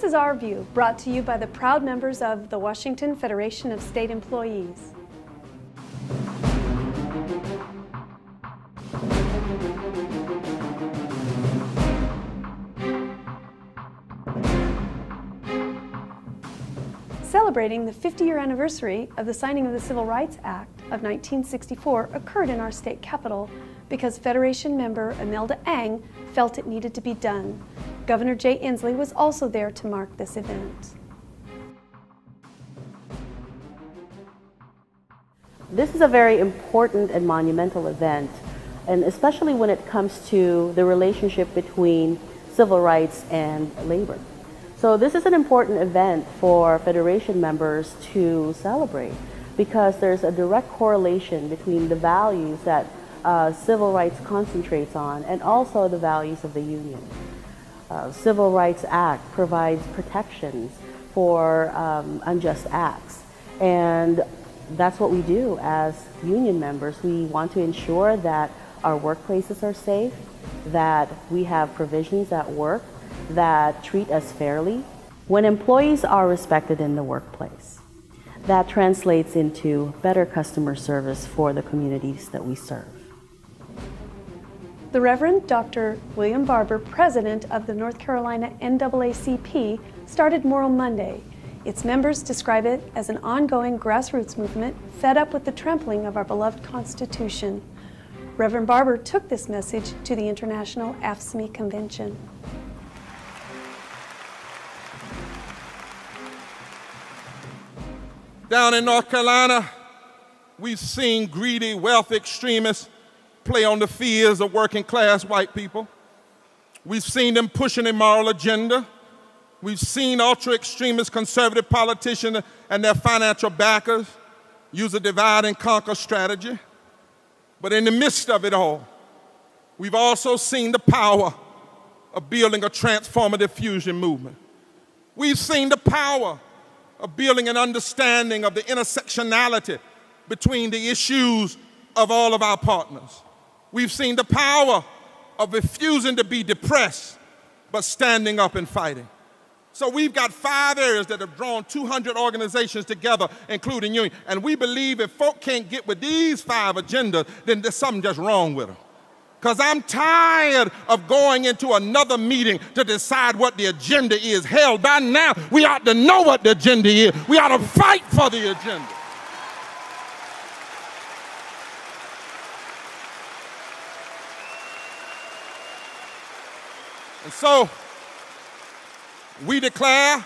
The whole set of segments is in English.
This is Our View, brought to you by the proud members of the Washington Federation of State Employees. Celebrating the 50-year anniversary of the signing of the Civil Rights Act of 1964 occurred in our state capitol because Federation member Imelda Ang felt it needed to be done. Governor Jay Inslee was also there to mark this event. This is a very important and monumental event, and especially when it comes to the relationship between civil rights and labor. So this is an important event for Federation members to celebrate because there's a direct correlation between the values that civil rights concentrates on and also the values of the union. Civil Rights Act provides protections for unjust acts, and that's what we do as union members. We want to ensure that our workplaces are safe, that we have provisions at work that treat us fairly. When employees are respected in the workplace, that translates into better customer service for the communities that we serve. The Reverend Dr. William Barber, president of the North Carolina NAACP, started Moral Monday. Its members describe it as an ongoing grassroots movement fed up with the trampling of our beloved Constitution. Reverend Barber took this message to the International AFSCME Convention. Down in North Carolina, we've seen greedy wealth extremists play on the fears of working class white people. We've seen them push an immoral agenda. We've seen ultra-extremist conservative politicians and their financial backers use a divide and conquer strategy. But in the midst of it all, we've also seen the power of building a transformative fusion movement. We've seen the power of building an understanding of the intersectionality between the issues of all of our partners. We've seen the power of refusing to be depressed, but standing up and fighting. So we've got 5 areas that have drawn 200 organizations together, including union. And we believe if folk can't get with these 5 agendas, then there's something just wrong with them. Because I'm tired of going into another meeting to decide what the agenda is. Hell, by now, we ought to know what the agenda is. We ought to fight for the agenda. And so, we declare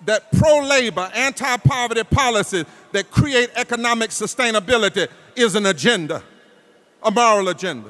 that pro-labor, anti-poverty policies that create economic sustainability is an agenda, a moral agenda.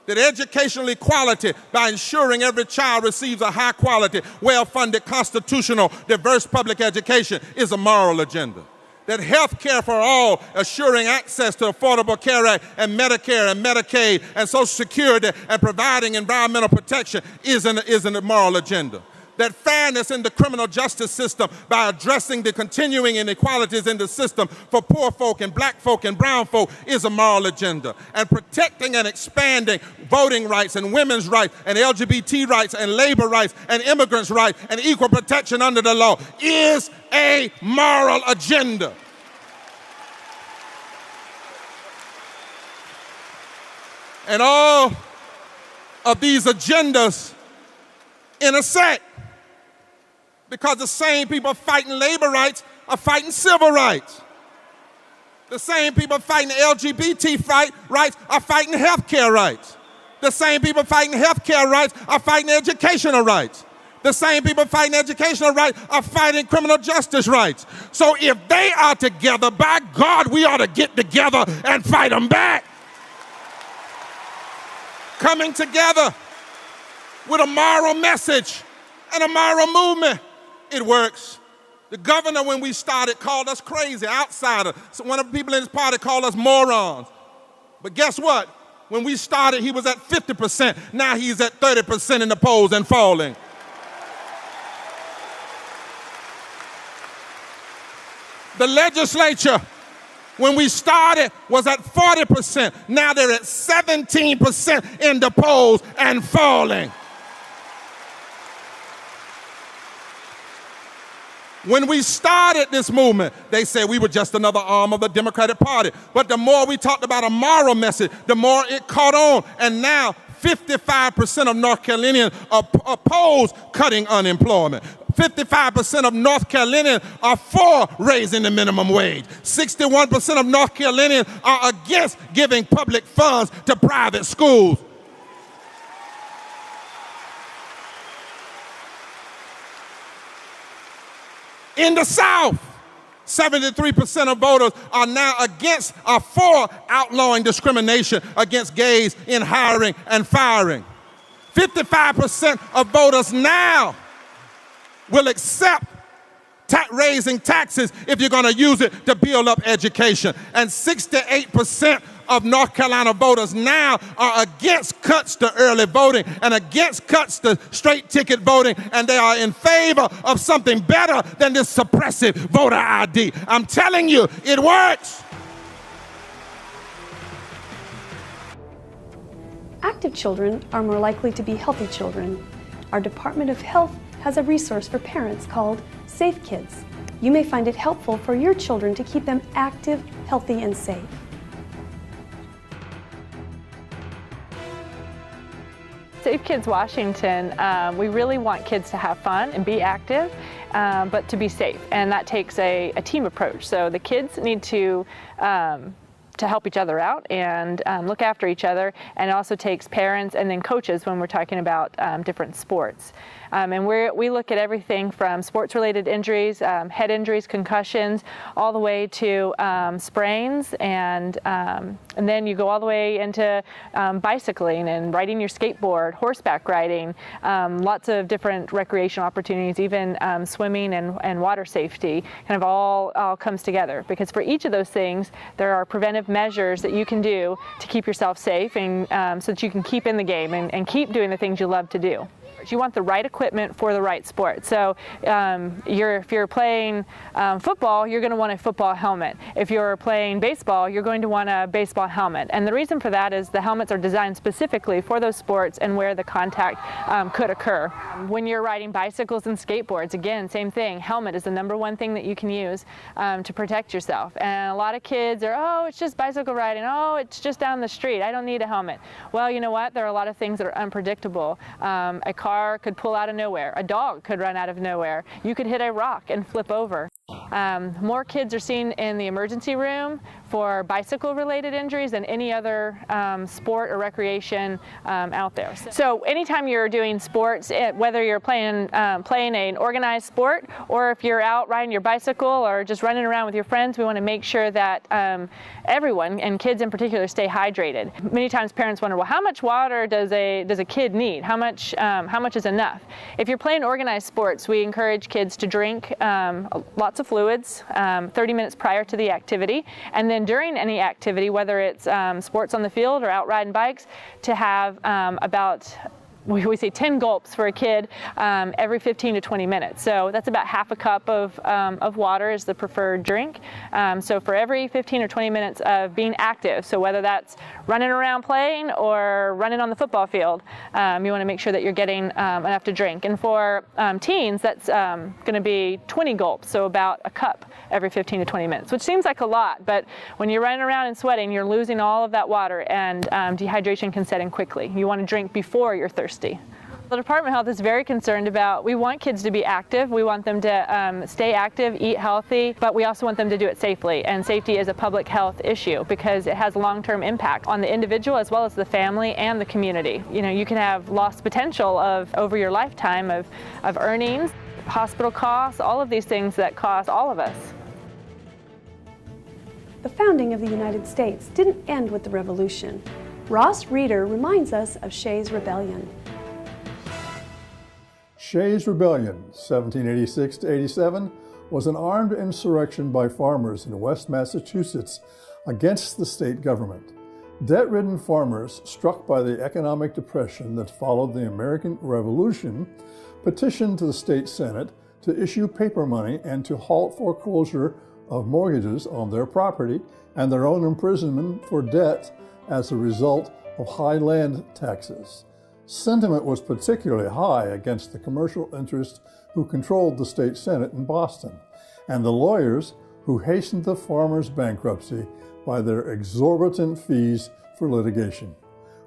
That educational equality, by ensuring every child receives a high-quality, well-funded, constitutional, diverse public education, is a moral agenda. That health care for all, assuring access to Affordable Care Act and Medicare and Medicaid and Social Security and providing environmental protection is a moral agenda. That fairness in the criminal justice system by addressing the continuing inequalities in the system for poor folk and black folk and brown folk is a moral agenda. And protecting and expanding voting rights and women's rights and LGBT rights and labor rights and immigrants' rights and equal protection under the law is a moral agenda. And all of these agendas intersect, because the same people fighting labor rights are fighting civil rights. The same people fighting LGBT rights are fighting health care rights. The same people fighting health care rights are fighting educational rights. The same people fighting educational rights are fighting criminal justice rights. So if they are together, by God, we ought to get together and fight them back. Coming together with a moral message and a moral movement. It works. The governor, when we started, called us crazy, outsiders. So one of the people in his party called us morons. But guess what? When we started, he was at 50%. Now he's at 30% in the polls and falling. The legislature, when we started, was at 40%. Now they're at 17% in the polls and falling. When we started this movement, they said we were just another arm of the Democratic Party. But the more we talked about a moral message, the more it caught on. And now 55% of North Carolinians oppose cutting unemployment. 55% of North Carolinians are for raising the minimum wage. 61% of North Carolinians are against giving public funds to private schools. In the South, 73% of voters are now for outlawing discrimination against gays in hiring and firing. 55% of voters now will accept raising taxes if you're going to use it to build up education. And 68% of North Carolina voters now are against cuts to early voting and against cuts to straight ticket voting, and they are in favor of something better than this suppressive voter ID. I'm telling you, it works. Active children are more likely to be healthy children. Our Department of Health has a resource for parents called Safe Kids. You may find it helpful for your children to keep them active, healthy, and safe. Safe Kids Washington, we really want kids to have fun and be active, but to be safe, and that takes a team approach. So the kids need to help each other out and look after each other, and it also takes parents and then coaches when we're talking about different sports. And we look at everything from sports-related injuries, head injuries, concussions, all the way to sprains, and then you go all the way into bicycling and riding your skateboard, horseback riding, lots of different recreational opportunities, even swimming and water safety, kind of all comes together. Because for each of those things, there are preventive measures that you can do to keep yourself safe, and so that you can keep in the game and keep doing the things you love to do. You want the right equipment for the right sport. So if you're playing football, you're going to want a football helmet. If you're playing baseball, you're going to want a baseball helmet. And the reason for that is the helmets are designed specifically for those sports and where the contact could occur. When you're riding bicycles and skateboards, again, same thing. Helmet is the #1 thing that you can use to protect yourself. And a lot of kids are, oh, it's just bicycle riding. Oh, it's just down the street. I don't need a helmet. Well, you know what? There are a lot of things that are unpredictable. A car could pull out of nowhere. A dog could run out of nowhere. You could hit a rock and flip over. More kids are seen in the emergency room for bicycle-related injuries than any other sport or recreation out there. So anytime you're doing sports, whether you're playing an organized sport or if you're out riding your bicycle or just running around with your friends, we want to make sure that everyone, and kids in particular, stay hydrated. Many times parents wonder, well, how much water does a kid need? How much is enough? If you're playing organized sports, we encourage kids to drink lots of fluids 30 minutes prior to the activity, and then during any activity, whether it's sports on the field or out riding bikes, to have about we say 10 gulps for a kid every 15 to 20 minutes. So that's about half a cup of water is the preferred drink. So for every 15 or 20 minutes of being active, so whether that's running around playing or running on the football field, you want to make sure that you're getting enough to drink. And for teens, that's going to be 20 gulps, so about a cup every 15 to 20 minutes, which seems like a lot, but when you're running around and sweating, you're losing all of that water, and dehydration can set in quickly. You want to drink before you're thirsty. The Department of Health is very concerned about, we want kids to be active, we want them to stay active, eat healthy, but we also want them to do it safely. And safety is a public health issue because it has long-term impact on the individual as well as the family and the community. You know, you can have lost potential over your lifetime of earnings, hospital costs, all of these things that cost all of us. The founding of the United States didn't end with the Revolution. Ross Reeder reminds us of Shays' Rebellion. Shays' Rebellion, 1786 to 87, was an armed insurrection by farmers in West Massachusetts against the state government. Debt-ridden farmers, struck by the economic depression that followed the American Revolution, petitioned to the state Senate to issue paper money and to halt foreclosure of mortgages on their property and their own imprisonment for debt as a result of high land taxes. Sentiment was particularly high against the commercial interests who controlled the state Senate in Boston, and the lawyers who hastened the farmers' bankruptcy by their exorbitant fees for litigation.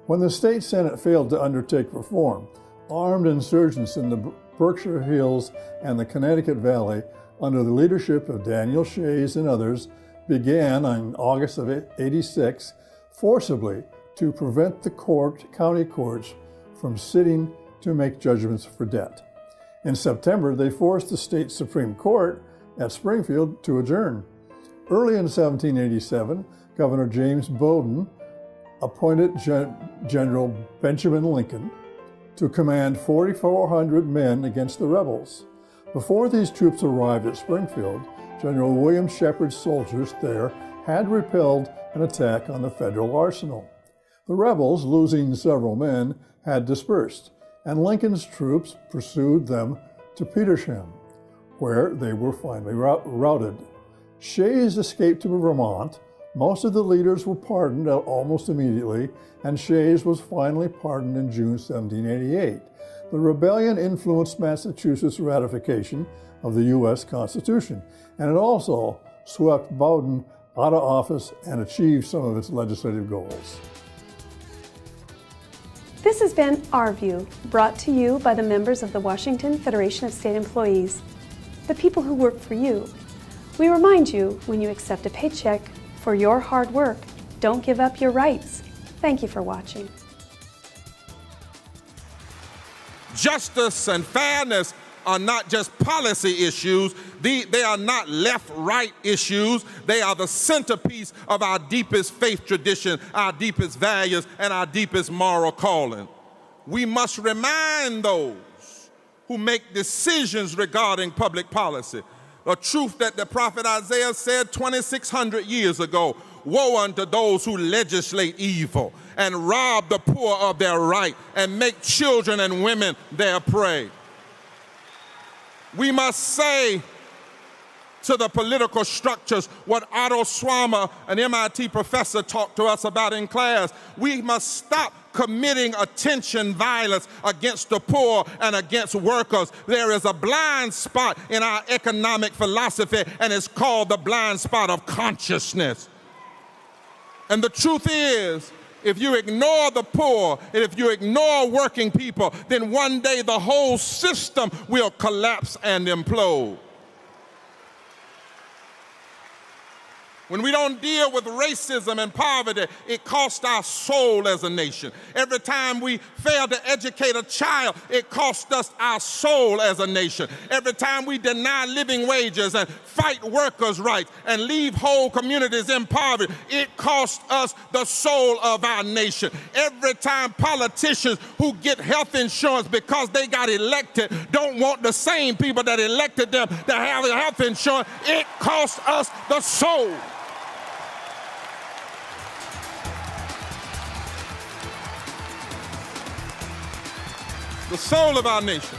When the state Senate failed to undertake reform, armed insurgents in the Berkshire Hills and the Connecticut Valley, under the leadership of Daniel Shays and others, began in August of '86 forcibly to prevent the county courts from sitting to make judgments for debt. In September, they forced the state Supreme Court at Springfield to adjourn. Early in 1787, Governor James Bowdoin appointed General Benjamin Lincoln to command 4,400 men against the rebels. Before these troops arrived at Springfield, General William Shepherd's soldiers there had repelled an attack on the federal arsenal. The rebels, losing several men, had dispersed, and Lincoln's troops pursued them to Petersham, where they were finally routed. Shays escaped to Vermont. Most of the leaders were pardoned almost immediately, and Shays was finally pardoned in June 1788. The rebellion influenced Massachusetts' ratification of the U.S. Constitution, and it also swept Bowdoin out of office and achieved some of its legislative goals. This has been Our View, brought to you by the members of the Washington Federation of State Employees, the people who work for you. We remind you, when you accept a paycheck for your hard work, don't give up your rights. Thank you for watching. Justice and fairness are not just policy issues. They are not left-right issues. They are the centerpiece of our deepest faith tradition, our deepest values, and our deepest moral calling. We must remind those who make decisions regarding public policy a truth that the prophet Isaiah said 2,600 years ago: woe unto those who legislate evil and rob the poor of their right and make children and women their prey. We must say to the political structures what Otto Schwammer, an MIT professor, talked to us about in class. We must stop committing attention violence against the poor and against workers. There is a blind spot in our economic philosophy, and it's called the blind spot of consciousness. And the truth is, if you ignore the poor, and if you ignore working people, then one day the whole system will collapse and implode. When we don't deal with racism and poverty, it costs our soul as a nation. Every time we fail to educate a child, it costs us our soul as a nation. Every time we deny living wages and fight workers' rights and leave whole communities in poverty, it costs us the soul of our nation. Every time politicians who get health insurance because they got elected don't want the same people that elected them to have health insurance, it costs us the soul. The soul of our nation.